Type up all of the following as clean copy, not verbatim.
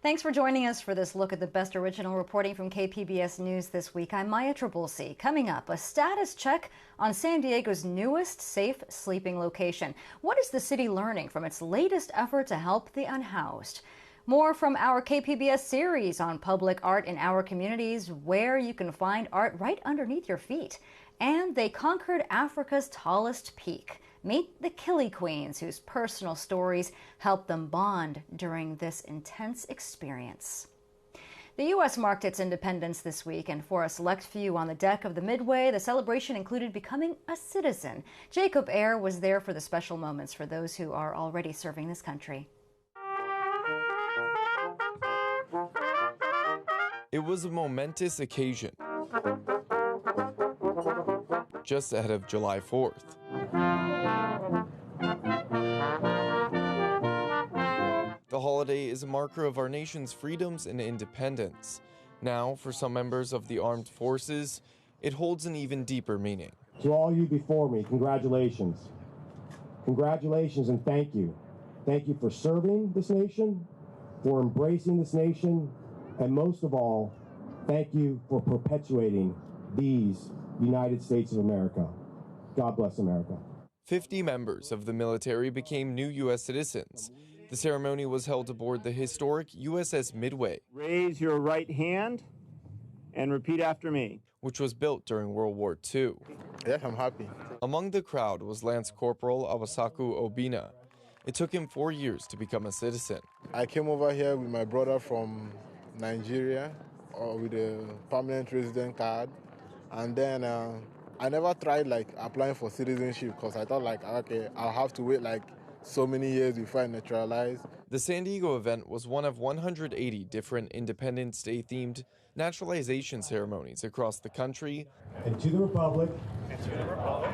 Thanks for joining us for this look at the best original reporting from KPBS News this week. I'm Maya Trabulsi. Coming up, a status check on San Diego's newest safe sleeping location. What is the city learning from its latest effort to help the unhoused? More from our KPBS series on public art in our communities, where you can find art right underneath your feet. And they conquered Africa's tallest peak. Meet the Kiliqueens, whose personal stories helped them bond during this intense experience. The U.S. marked its independence this week, and for a select few on the deck of the Midway, the celebration included becoming a citizen. Jacob Ayer was there for the special moments for those who are already serving this country. It was a momentous occasion, just ahead of July 4th. The holiday is a marker of our nation's freedoms and independence. Now, for some members of the armed forces, it holds an even deeper meaning. To all you before me, congratulations. Congratulations and thank you. Thank you for serving this nation, for embracing this nation, and most of all, thank you for perpetuating these United States of America. God bless America. 50 members of the military became new U.S. citizens. The ceremony was held aboard the historic USS Midway. Raise your right hand and repeat after me. Which was built during World War II. Yes, I'm happy. Among the crowd was Lance Corporal Awasaku Obina. It took him 4 years to become a citizen. I came over here with my brother from Nigeria with a permanent resident card. And then I never tried applying for citizenship because I thought okay, I'll have to wait so many years before I naturalize. The San Diego event was one of 180 different Independence Day themed naturalization ceremonies across the country. And to the republic,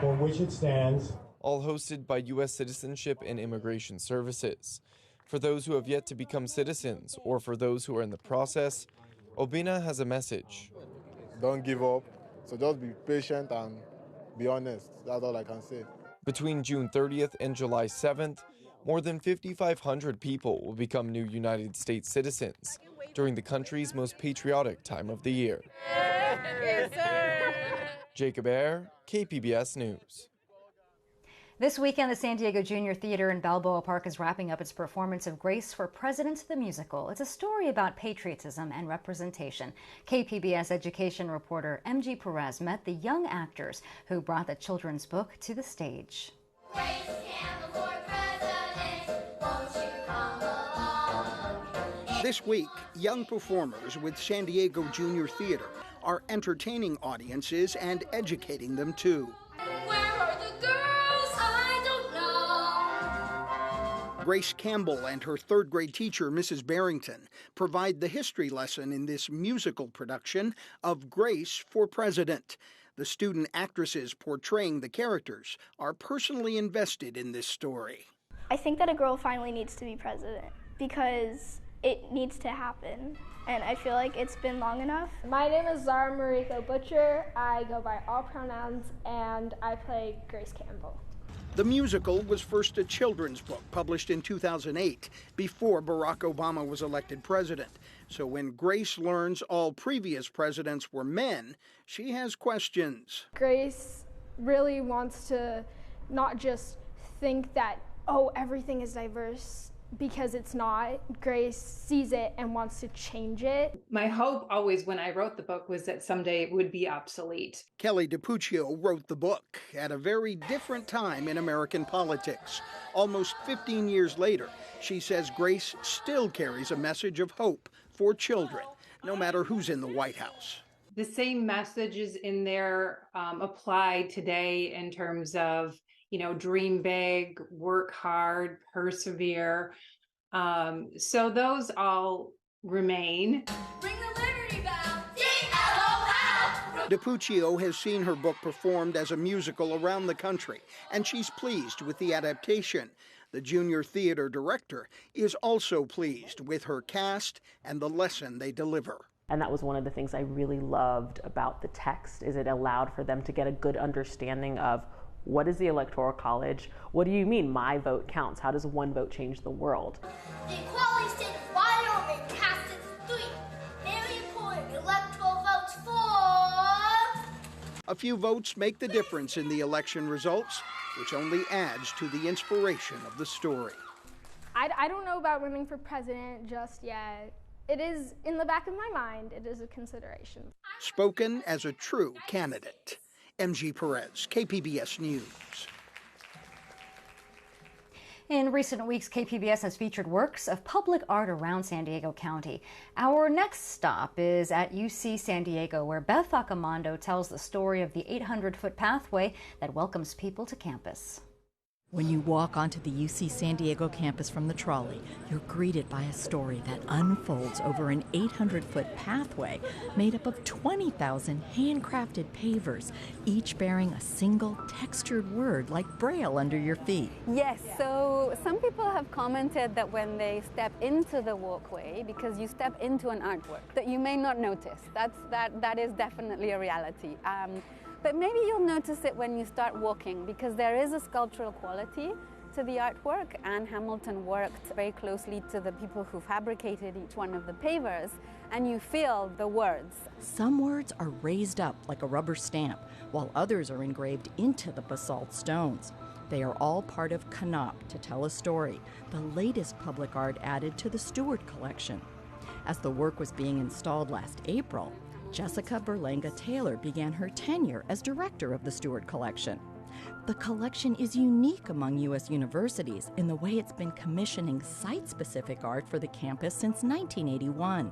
for which it stands. All hosted by U.S. Citizenship and Immigration Services. For those who have yet to become citizens, or for those who are in the process, Obina has a message. Don't give up. So just be patient and be honest. That's all I can say. Between June 30th and July 7th, more than 5,500 people will become new United States citizens during the country's most patriotic time of the year. Yes, sir. Jacob Ayer, KPBS News. This weekend, the San Diego Junior Theater in Balboa Park is wrapping up its performance of Grace for President the Musical. It's a story about patriotism and representation. KPBS education reporter MG Perez met the young actors who brought the children's book to the stage. Grace Campbell for President, won't you come along? This week, young performers with San Diego Junior Theater are entertaining audiences and educating them too. Grace Campbell and her third grade teacher, Mrs. Barrington, provide the history lesson in this musical production of Grace for President. The student actresses portraying the characters are personally invested in this story. I think that a girl finally needs to be president because it needs to happen, and I feel like it's been long enough. My name is Zara Mariko Butcher. I go by all pronouns, and I play Grace Campbell. The musical was first a children's book published in 2008, before Barack Obama was elected president. So when Grace learns all previous presidents were men, she has questions. Grace really wants to not just think that, oh, everything is diverse, because it's not. Grace sees it and wants to change it. My hope always when I wrote the book was that someday it would be obsolete. Kelly DiPuccio wrote the book at a very different time in American politics. Almost 15 years later, she says Grace still carries a message of hope for children, no matter who's in the White House. The same messages in there apply today in terms of, dream big, work hard, persevere. So those all remain. Bring the Liberty Bell, D-L-O-L. DiPuccio has seen her book performed as a musical around the country, and she's pleased with the adaptation. The junior theater director is also pleased with her cast and the lesson they deliver. And that was one of the things I really loved about the text, is it allowed for them to get a good understanding of what is the Electoral College? What do you mean my vote counts? How does one vote change the world? The Equality State of Wyoming cast A few votes make the difference in the election results, which only adds to the inspiration of the story. I don't know about running for president just yet. It is in the back of my mind. It is a consideration. Spoken as a true candidate. MG Perez, KPBS News. In recent weeks, KPBS has featured works of public art around San Diego County. Our next stop is at UC San Diego, where Beth Accomando tells the story of the 800-foot pathway that welcomes people to campus. When you walk onto the UC San Diego campus from the trolley, you're greeted by a story that unfolds over an 800-foot pathway made up of 20,000 handcrafted pavers, each bearing a single textured word like Braille under your feet. Yes, so some people have commented that when they step into the walkway, because you step into an artwork, that you may not notice. That is definitely a reality. But maybe you'll notice it when you start walking, because there is a sculptural quality to the artwork. Anne Hamilton worked very closely to the people who fabricated each one of the pavers, and you feel the words. Some words are raised up like a rubber stamp, while others are engraved into the basalt stones. They are all part of Canop to Tell a Story, the latest public art added to the Stewart collection. As the work was being installed last April, Jessica Berlanga-Taylor began her tenure as director of the Stewart Collection. The collection is unique among U.S. universities in the way it's been commissioning site-specific art for the campus since 1981.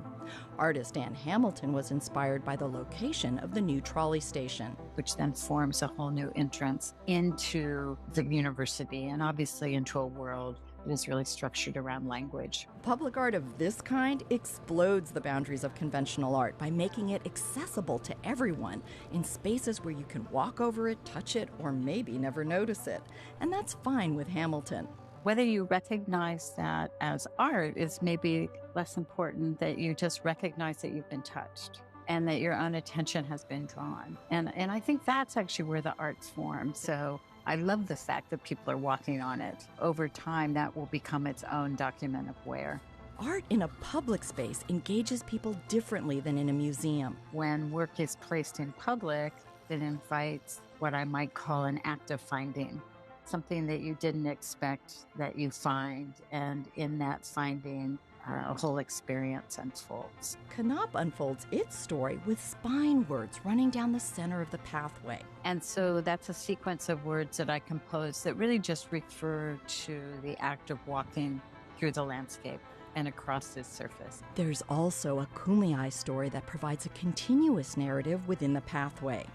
Artist Anne Hamilton was inspired by the location of the new trolley station, which then forms a whole new entrance into the university and obviously into a world that is really structured around language. Public art of this kind explodes the boundaries of conventional art by making it accessible to everyone in spaces where you can walk over it, touch it, or maybe never notice it. And that's fine with Hamilton. Whether you recognize that as art is maybe less important, that you just recognize that you've been touched and that your own attention has been drawn. And I think that's actually where the art's form. So I love the fact that people are walking on it. Over time, that will become its own document of where. Art in a public space engages people differently than in a museum. When work is placed in public, it invites what I might call an act of finding, something that you didn't expect that you find, and in that finding, a whole experience unfolds. Canop unfolds its story with spine words running down the center of the pathway. And so that's a sequence of words that I composed that really just refer to the act of walking through the landscape and across this surface. There's also a Kumeyaay story that provides a continuous narrative within the pathway.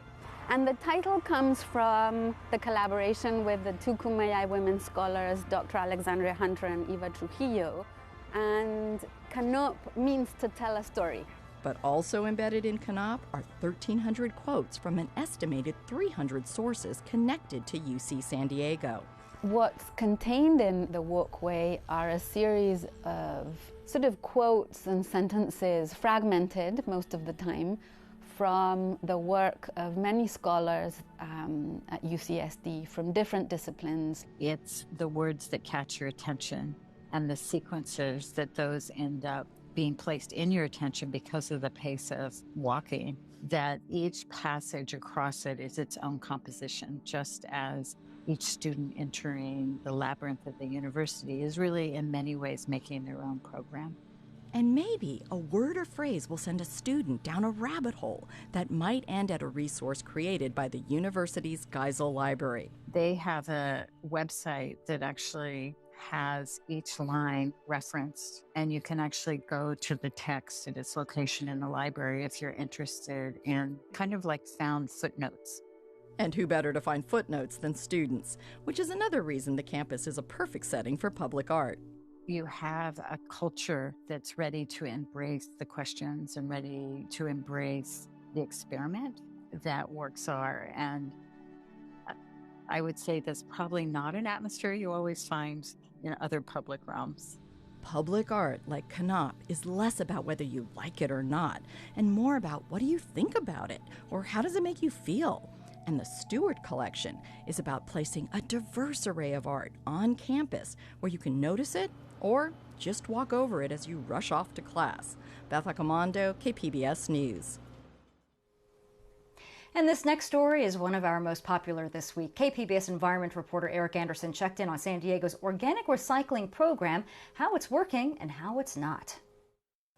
And the title comes from the collaboration with the two Kumeyaay women scholars, Dr. Alexandria Hunter and Eva Trujillo. And Canop means to tell a story. But also embedded in Canop are 1,300 quotes from an estimated 300 sources connected to UC San Diego. What's contained in the walkway are a series of sort of quotes and sentences, fragmented most of the time, from the work of many scholars at UCSD from different disciplines. It's the words that catch your attention and the sequences that those end up being placed in your attention because of the pace of walking, that each passage across it is its own composition, just as each student entering the labyrinth of the university is really in many ways making their own program. And maybe a word or phrase will send a student down a rabbit hole that might end at a resource created by the university's Geisel Library. They have a website that actually has each line referenced, and you can actually go to the text at its location in the library if you're interested in kind of like found footnotes. And who better to find footnotes than students, which is another reason the campus is a perfect setting for public art. You have a culture that's ready to embrace the questions and ready to embrace the experiment that works are. And I would say that's probably not an atmosphere you always find in other public realms. Public art, like Canop, is less about whether you like it or not, and more about what do you think about it, or how does it make you feel? And the Stewart Collection is about placing a diverse array of art on campus where you can notice it or just walk over it as you rush off to class. Beth Accomando, KPBS News. And this next story is one of our most popular this week. KPBS environment reporter Eric Anderson checked in on San Diego's organic recycling program, how it's working and how it's not.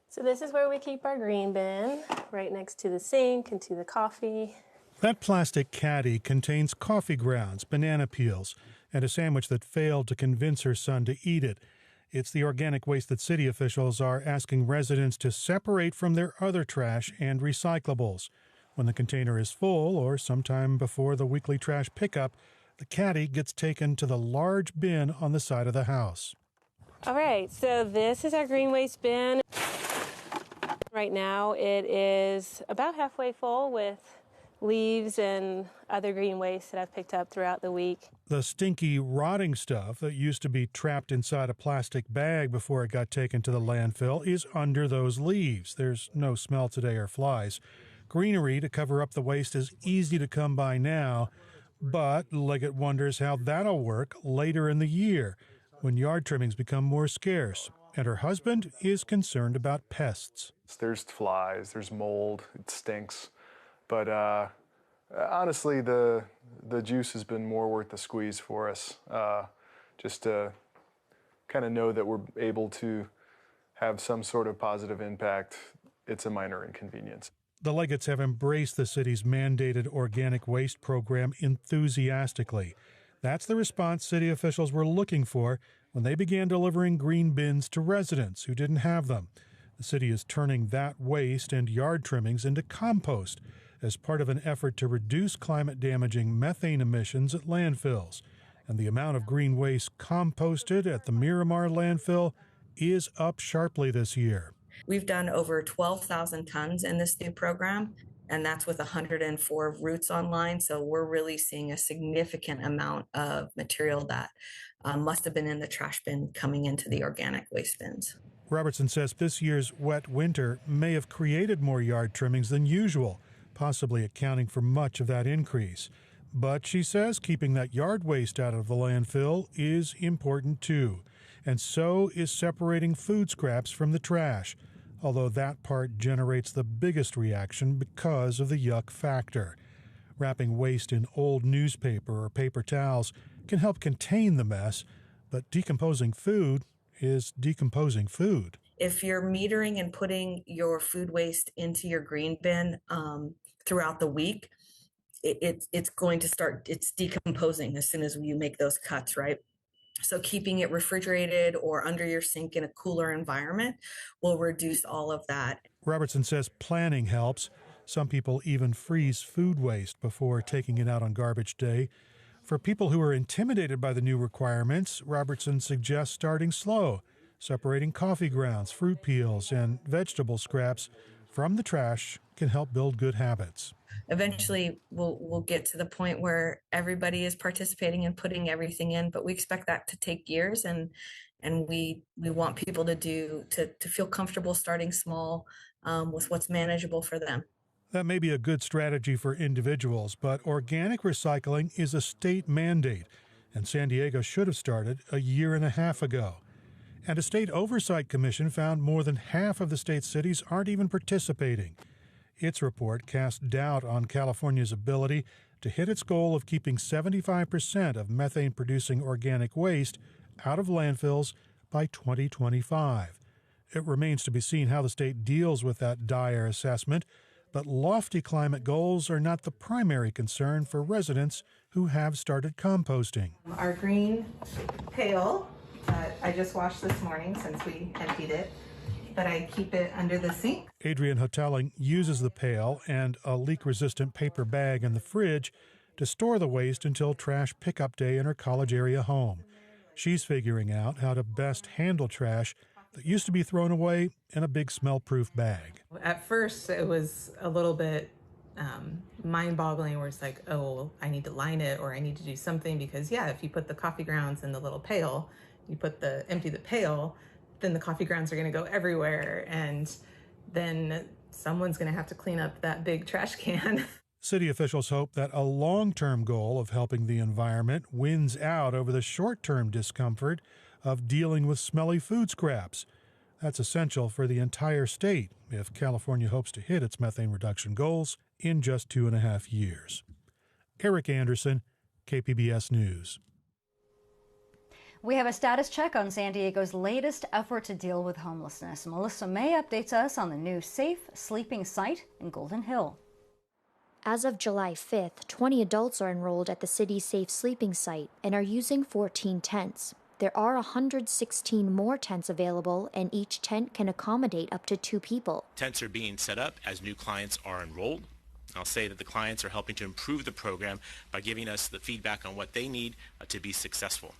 So this is where we keep our green bin, right next to the sink and to the coffee. That plastic caddy contains coffee grounds, banana peels, and a sandwich that failed to convince her son to eat it. It's the organic waste that city officials are asking residents to separate from their other trash and recyclables. When the container is full, or sometime before the weekly trash pickup, the caddy gets taken to the large bin on the side of the house. All right, so this is our green waste bin. Right now it is about halfway full with leaves and other green waste that I've picked up throughout the week. The stinky, rotting stuff that used to be trapped inside a plastic bag before it got taken to the landfill is under those leaves. There's no smell today or flies. Greenery to cover up the waste is easy to come by now, but Liggett wonders how that'll work later in the year when yard trimmings become more scarce. And her husband is concerned about pests. There's flies, there's mold, it stinks. But honestly, the juice has been more worth the squeeze for us, just to kind of know that we're able to have some sort of positive impact. It's a minor inconvenience. The Liggetts have embraced the city's mandated organic waste program enthusiastically. That's the response city officials were looking for when they began delivering green bins to residents who didn't have them. The city is turning that waste and yard trimmings into compost as part of an effort to reduce climate-damaging methane emissions at landfills. And the amount of green waste composted at the Miramar landfill is up sharply this year. We've done over 12,000 tons in this new program, and that's with 104 routes online. So we're really seeing a significant amount of material that must have been in the trash bin coming into the organic waste bins. Robertson says this year's wet winter may have created more yard trimmings than usual, possibly accounting for much of that increase. But she says keeping that yard waste out of the landfill is important too. And so is separating food scraps from the trash, although that part generates the biggest reaction because of the yuck factor. Wrapping waste in old newspaper or paper towels can help contain the mess, but decomposing food is decomposing food. If you're metering and putting your food waste into your green bin throughout the week, it's going to start, it's decomposing as soon as you make those cuts, right? So keeping it refrigerated or under your sink in a cooler environment will reduce all of that. Robertson says planning helps. Some people even freeze food waste before taking it out on garbage day. For people who are intimidated by the new requirements, Robertson suggests starting slow, separating coffee grounds, fruit peels, and vegetable scraps from the trash can help build good habits. Eventually, we'll get to the point where everybody is participating and putting everything in, but we expect that to take years, and we want people to feel comfortable starting small with what's manageable for them. That may be a good strategy for individuals, but organic recycling is a state mandate, and San Diego should have started a year and a half ago. And a state oversight commission found more than half of the state's cities aren't even participating. Its report cast doubt on California's ability to hit its goal of keeping 75% of methane-producing organic waste out of landfills by 2025. It remains to be seen how the state deals with that dire assessment, but lofty climate goals are not the primary concern for residents who have started composting. Our green pail, I just washed this morning since we emptied it, but I keep it under the sink. Adrienne Hotelling uses the pail and a leak-resistant paper bag in the fridge to store the waste until trash pickup day in her college area home. She's figuring out how to best handle trash that used to be thrown away in a big smell-proof bag. At first, it was a little bit mind-boggling where it's like, oh, I need to line it or I need to do something because, yeah, if you put the coffee grounds in the little pail, you empty the pail, then the coffee grounds are going to go everywhere, and then someone's going to have to clean up that big trash can. City officials hope that a long-term goal of helping the environment wins out over the short-term discomfort of dealing with smelly food scraps. That's essential for the entire state if California hopes to hit its methane reduction goals in just 2.5 years. Eric Anderson, KPBS News. We have a status check on San Diego's latest effort to deal with homelessness. Melissa May updates us on the new safe sleeping site in Golden Hill. As of July 5th, 20 adults are enrolled at the city's safe sleeping site and are using 14 tents. There are 116 more tents available, and each tent can accommodate up to 2 people. Tents are being set up as new clients are enrolled. I'll say that the clients are helping to improve the program by giving us the feedback on what they need to be successful.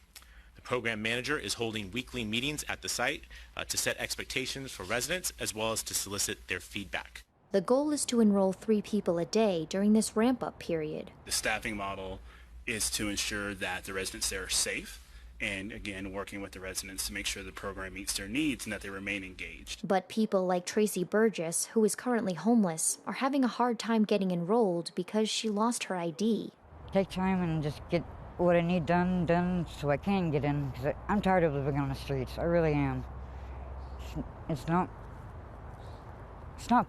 The program manager is holding weekly meetings at the site to set expectations for residents as well as to solicit their feedback. The goal is to enroll 3 people a day during this ramp-up period. The staffing model is to ensure that the residents there are safe, and again, working with the residents to make sure the program meets their needs and that they remain engaged. But people like Tracy Burgess, who is currently homeless, are having a hard time getting enrolled because she lost her ID. Take time and just get what I need done so I can get in, because I'm tired of living on the streets. I really am. It's not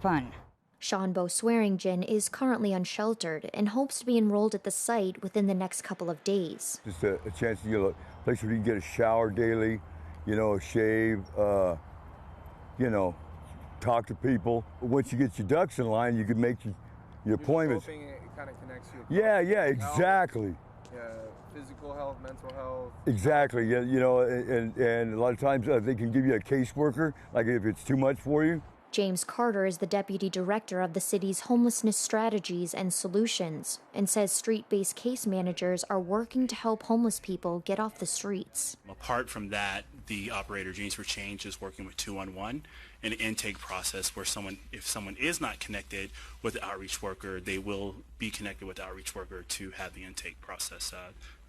fun. Sean Bo Swearingen is currently unsheltered and hopes to be enrolled at the site within the next couple of days. Just a chance to get a place where you can get a shower daily, a shave, talk to people. Once you get your ducks in line, you can make your appointments. Hoping it kind of connects you. Yeah, exactly. Physical health, mental health. Exactly, and a lot of times they can give you a caseworker, like if it's too much for you. James Carter is the deputy director of the city's homelessness strategies and solutions and says street-based case managers are working to help homeless people get off the streets. Apart from that, the operator Jeans for Change is working with 211, an intake process where if someone is not connected with the outreach worker, they will be connected with the outreach worker to have the intake process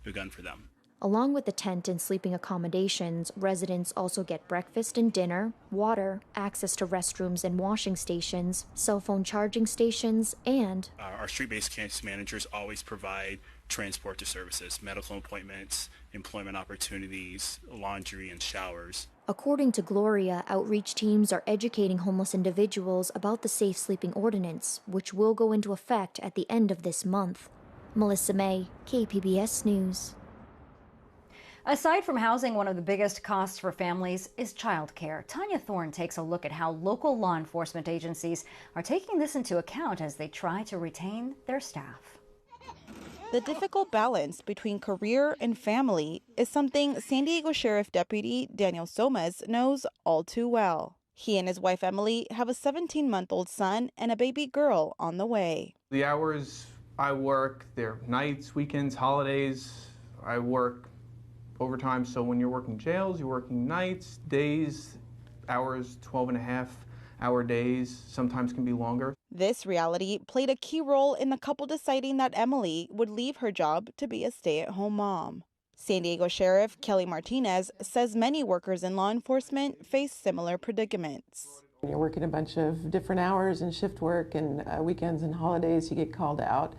begun for them. Along with the tent and sleeping accommodations, residents also get breakfast and dinner, water, access to restrooms and washing stations, cell phone charging stations, and our street-based case managers always provide transport to services, medical appointments, employment opportunities, laundry, and showers. According to Gloria, outreach teams are educating homeless individuals about the Safe Sleeping Ordinance, which will go into effect at the end of this month. Melissa May, KPBS News. Aside from housing, one of the biggest costs for families is childcare. Tanya Thorne takes a look at how local law enforcement agencies are taking this into account as they try to retain their staff. The difficult balance between career and family is something San Diego Sheriff Deputy Daniel Somas knows all too well. He and his wife Emily have a 17-month-old son and a baby girl on the way. The hours I work, they're nights, weekends, holidays. I work overtime, so when you're working jails, you're working nights, days, hours, 12.5-hour days, sometimes can be longer. This reality played a key role in the couple deciding that Emily would leave her job to be a stay-at-home mom. San Diego Sheriff Kelly Martinez says many workers in law enforcement face similar predicaments. When you're working a bunch of different hours and shift work and weekends and holidays, you get called out.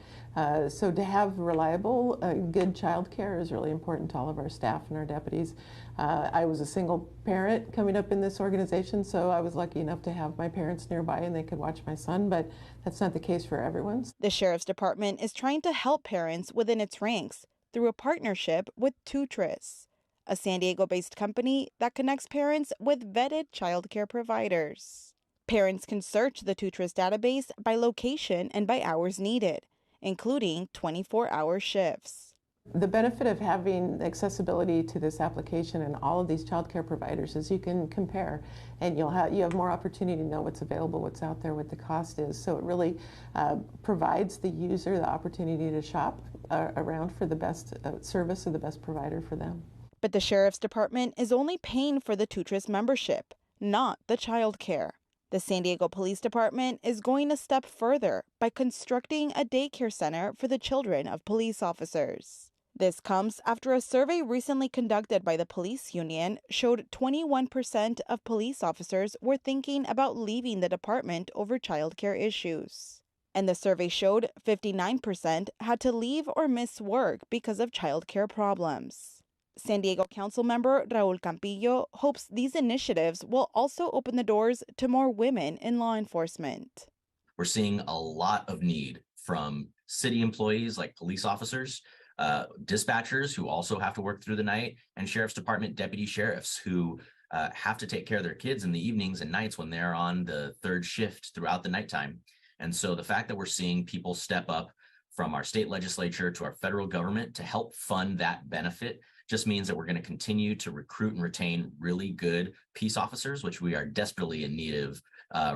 So to have reliable, good child care is really important to all of our staff and our deputies. I was a single parent coming up in this organization, so I was lucky enough to have my parents nearby and they could watch my son, but that's not the case for everyone. The Sheriff's Department is trying to help parents within its ranks through a partnership with Tutris, a San Diego-based company that connects parents with vetted childcare providers. Parents can search the Tutris database by location and by hours needed, including 24-hour shifts. The benefit of having accessibility to this application and all of these childcare providers is you can compare, and you have more opportunity to know what's available, what's out there, what the cost is. So it really provides the user the opportunity to shop around for the best service or the best provider for them. But the Sheriff's Department is only paying for the Tutris membership, not the child care. The San Diego Police Department is going a step further by constructing a daycare center for the children of police officers. This comes after a survey recently conducted by the police union showed 21% of police officers were thinking about leaving the department over child care issues. And the survey showed 59% had to leave or miss work because of child care problems. San Diego Council member Raul Campillo hopes these initiatives will also open the doors to more women in law enforcement. We're seeing a lot of need from city employees like police officers, dispatchers who also have to work through the night, and sheriff's department deputy sheriffs who have to take care of their kids in the evenings and nights when they're on the third shift throughout the nighttime. And so the fact that we're seeing people step up from our state legislature to our federal government to help fund that benefit just means that we're going to continue to recruit and retain really good peace officers, which we are desperately in need of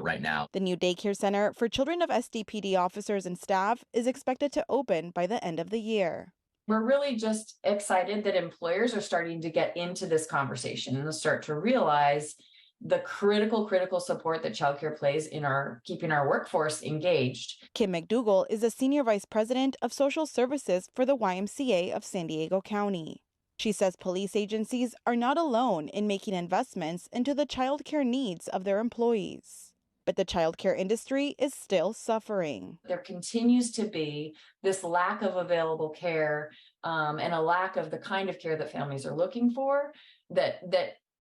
right now. The new daycare center for children of SDPD officers and staff is expected to open by the end of the year. We're really just excited that employers are starting to get into this conversation and start to realize the critical support that childcare plays in keeping our workforce engaged. Kim McDougall is the Senior Vice President of Social Services for the YMCA of San Diego County. She says police agencies are not alone in making investments into the childcare needs of their employees. But the childcare industry is still suffering. There continues to be this lack of available care and a lack of the kind of care that families are looking for that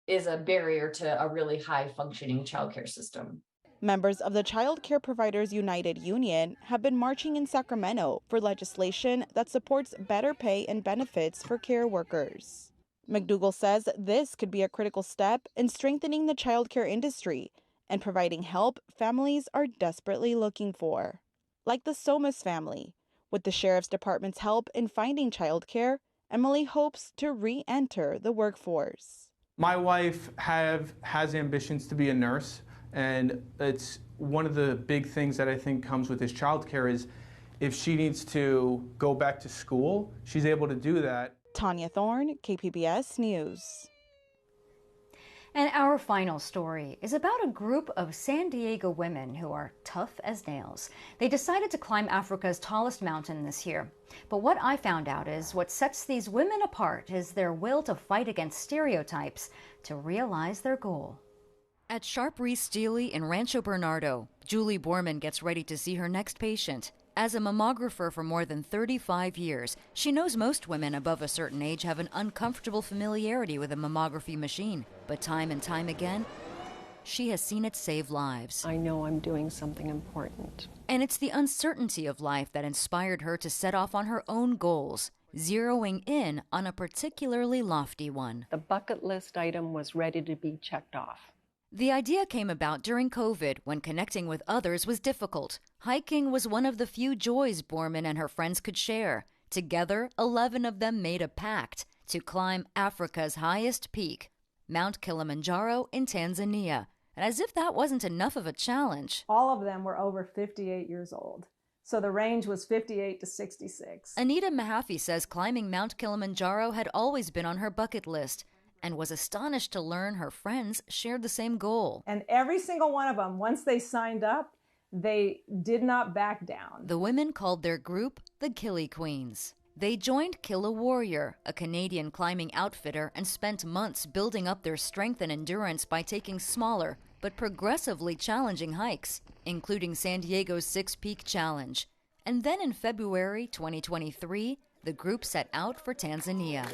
is a barrier to a really high functioning childcare system. Members of the Child Care Providers United Union have been marching in Sacramento for legislation that supports better pay and benefits for care workers. McDougall says this could be a critical step in strengthening the childcare industry and providing help families are desperately looking for. Like the Somas family. With the Sheriff's Department's help in finding childcare, Emily hopes to re-enter the workforce. My wife has ambitions to be a nurse, and it's one of the big things that I think comes with this childcare is if she needs to go back to school, she's able to do that. Tanya Thorne, KPBS News. And our final story is about a group of San Diego women who are tough as nails. They decided to climb Africa's tallest mountain this year. But what I found out is what sets these women apart is their will to fight against stereotypes to realize their goal. At Sharp Reese Steely in Rancho Bernardo, Julie Borman gets ready to see her next patient. As a mammographer for more than 35 years, she knows most women above a certain age have an uncomfortable familiarity with a mammography machine. But time and time again, she has seen it save lives. I know I'm doing something important. And it's the uncertainty of life that inspired her to set off on her own goals, zeroing in on a particularly lofty one. The bucket list item was ready to be checked off. The idea came about during COVID when connecting with others was difficult. Hiking was one of the few joys Borman and her friends could share. Together, 11 of them made a pact to climb Africa's highest peak, Mount Kilimanjaro in Tanzania. And as if that wasn't enough of a challenge, all of them were over 58 years old. So the range was 58 to 66. Anita Mahaffey says climbing Mount Kilimanjaro had always been on her bucket list, and was astonished to learn her friends shared the same goal. And every single one of them, once they signed up, they did not back down. The women called their group the Kiliqueens. They joined Kill a Warrior, a Canadian climbing outfitter, and spent months building up their strength and endurance by taking smaller but progressively challenging hikes, including San Diego's Six Peak Challenge. And then in February 2023, the group set out for Tanzania.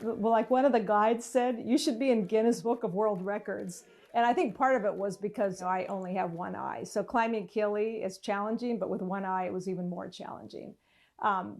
Well, like one of the guides said, you should be in Guinness Book of World Records. And I think part of it was because I only have one eye. So climbing Kili is challenging, but with one eye, it was even more challenging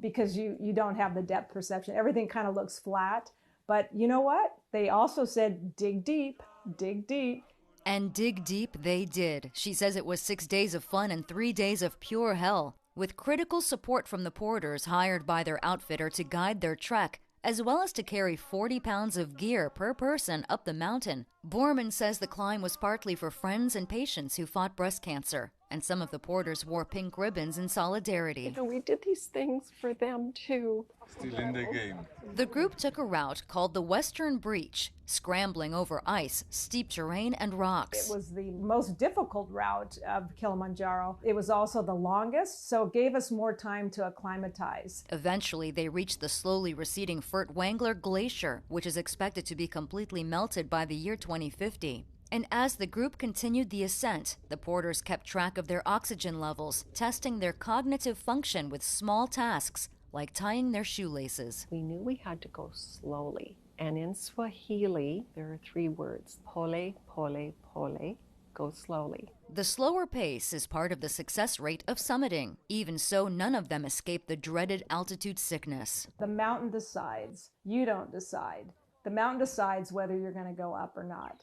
because you don't have the depth perception. Everything kind of looks flat. But you know what? They also said, dig deep, dig deep. And dig deep they did. She says it was 6 days of fun and 3 days of pure hell, with critical support from the porters hired by their outfitter to guide their trek, as well as to carry 40 pounds of gear per person up the mountain. Borman says the climb was partly for friends and patients who fought breast cancer, and some of the porters wore pink ribbons in solidarity. You know, we did these things for them too. Still in the game. The group took a route called the Western Breach, scrambling over ice, steep terrain, and rocks. It was the most difficult route of Kilimanjaro. It was also the longest, so it gave us more time to acclimatize. Eventually, they reached the slowly receding Furtwängler Glacier, which is expected to be completely melted by the year 2050. And as the group continued the ascent, the porters kept track of their oxygen levels, testing their cognitive function with small tasks, like tying their shoelaces. We knew we had to go slowly. And in Swahili, there are 3 words, pole, pole, pole. go slowly. The slower pace is part of the success rate of summiting. Even so, none of them escape the dreaded altitude sickness. The mountain decides. You don't decide. The mountain decides whether you're going to go up or not.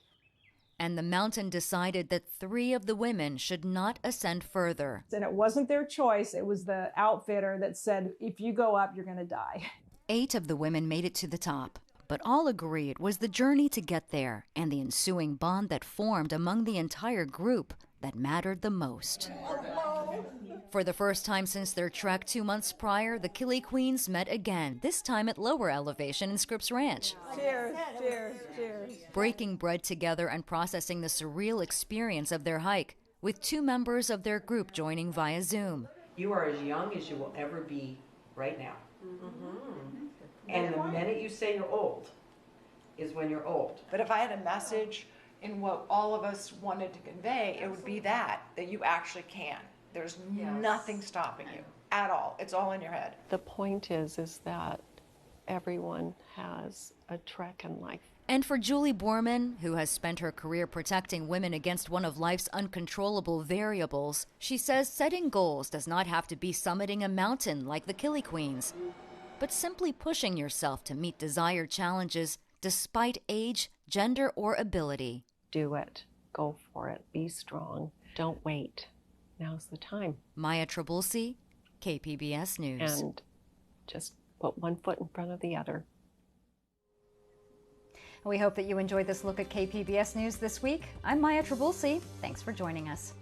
And the mountain decided that 3 of the women should not ascend further. And it wasn't their choice. It was the outfitter that said, if you go up, you're going to die. 8 of the women made it to the top, but all agree it was the journey to get there and the ensuing bond that formed among the entire group that mattered the most. For the first time since their trek 2 months prior, the Kiliqueens met again, this time at lower elevation in Scripps Ranch. Cheers, cheers, cheers. Breaking bread together and processing the surreal experience of their hike, with 2 members of their group joining via Zoom. You are as young as you will ever be right now. And the minute you say you're old is when you're old. But if I had a message in what all of us wanted to convey, it would be that you actually can. There's nothing stopping you at all. It's all in your head. The point is that everyone has a trek in life. And for Julie Borman, who has spent her career protecting women against one of life's uncontrollable variables, she says setting goals does not have to be summiting a mountain like the Kiliqueens, but simply pushing yourself to meet desired challenges despite age, gender, or ability. Do it. Go for it. Be strong. Don't wait. Now's the time. Maya Trabulsi, KPBS News. And just put one foot in front of the other. We hope that you enjoyed this look at KPBS News this week. I'm Maya Trabulsi. Thanks for joining us.